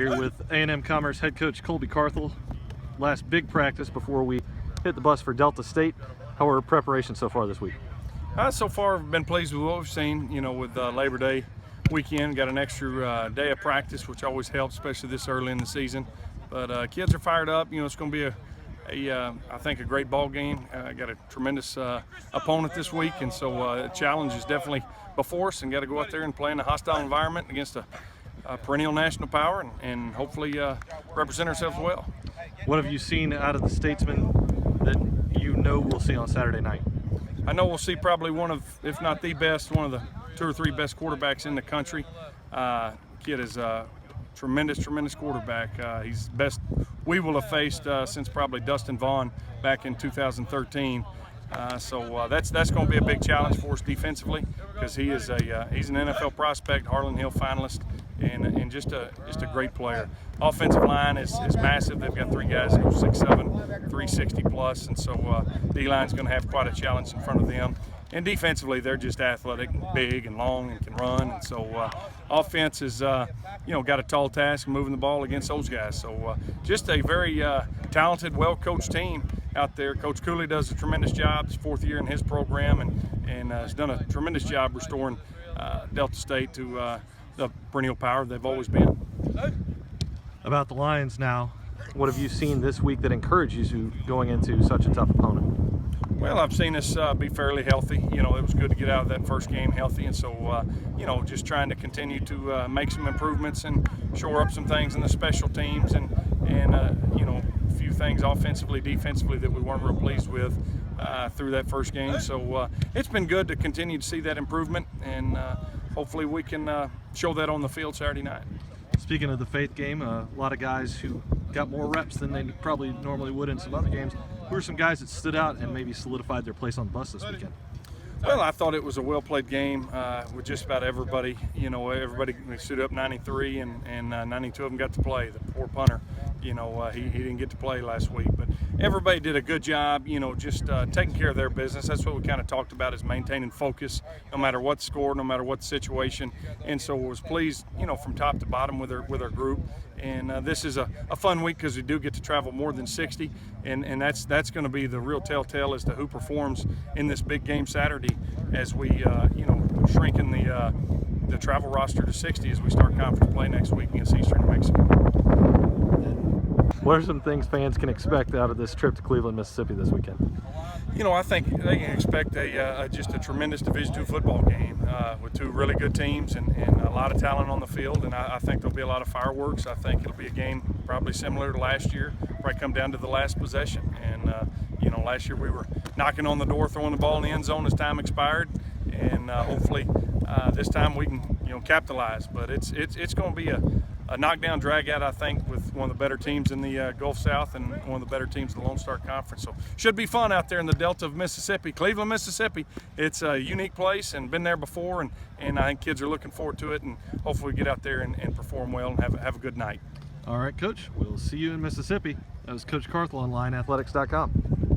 Here with A&M-Commerce head coach Colby Carthel. Last big practice before we hit the bus for Delta State. How are preparations so far this week? So far, I've been pleased with what we've seen. You know, with Labor Day weekend, got an extra day of practice, which always helps, especially this early in the season. But kids are fired up. You know, it's going to be I think a great ball game. Got a tremendous opponent this week, and so the challenge is definitely before us, and got to go out there and play in a hostile environment against a perennial national power, and hopefully represent ourselves well. What have you seen out of the Statesmen that you know we'll see on Saturday night? I know we'll see probably one of, if not the best, one of the 2 or 3 best quarterbacks in the country. Kid is a tremendous quarterback. He's the best we will have faced since probably Dustin Vaughn back in 2013. So that's going to be a big challenge for us defensively, because he's an NFL prospect, Harlan Hill finalist, and just a great player. Offensive line is massive. They've got 3 guys who are 6'7", 360 plus, and so D-line's going to have quite a challenge in front of them. And defensively, they're just athletic, and big, and long, and can run. And so offense has, got a tall task moving the ball against those guys. So just a very talented, well-coached team out there. Coach Cooley does a tremendous job. It's 4th year in his program, and has done a tremendous job restoring Delta State to the perennial power they've always been. About the Lions now, what have you seen this week that encourages you going into such a tough opponent? Well, I've seen us be fairly healthy. You know, it was good to get out of that first game healthy, and so just trying to continue to make some improvements and shore up some things in the special teams, and a few things offensively, defensively that we weren't real pleased with through that first game. So it's been good to continue to see that improvement, and hopefully we can show that on the field Saturday night. Speaking of the faith game, a lot of guys who got more reps than they probably normally would in some other games. Who are some guys that stood out and maybe solidified their place on the bus this weekend? Well, I thought it was a well-played game with just about everybody. You know, everybody stood up 93, and 92 of them got to play. The poor punter, he didn't get to play last week. But everybody did a good job, just taking care of their business. That's what we kind of talked about, is maintaining focus no matter what the score, no matter what the situation. And so I was pleased, from top to bottom with our group. And this is a fun week, because we do get to travel more than 60, and that's going to be the real telltale as to who performs in this big game Saturday, as we shrinking the travel roster to 60 as we start conference play next week against Eastern New Mexico. What are some things fans can expect out of this trip to Cleveland, Mississippi this weekend? I think they can expect just a tremendous Division II football game with 2 really good teams and a lot of talent on the field, and I think there'll be a lot of fireworks. I think it'll be a game probably similar to last year, probably come down to the last possession. And last year we were knocking on the door, throwing the ball in the end zone as time expired, and hopefully this time we can capitalize. But it's going to be a knockdown drag-out, I think, with one of the better teams in the Gulf South and one of the better teams in the Lone Star Conference. So should be fun out there in the Delta of Mississippi, Cleveland, Mississippi. It's a unique place and been there before, and I think kids are looking forward to it, and hopefully we get out there and perform well and have a good night. All right, Coach, we'll see you in Mississippi. That was Coach Carthel on LionAthletics.com.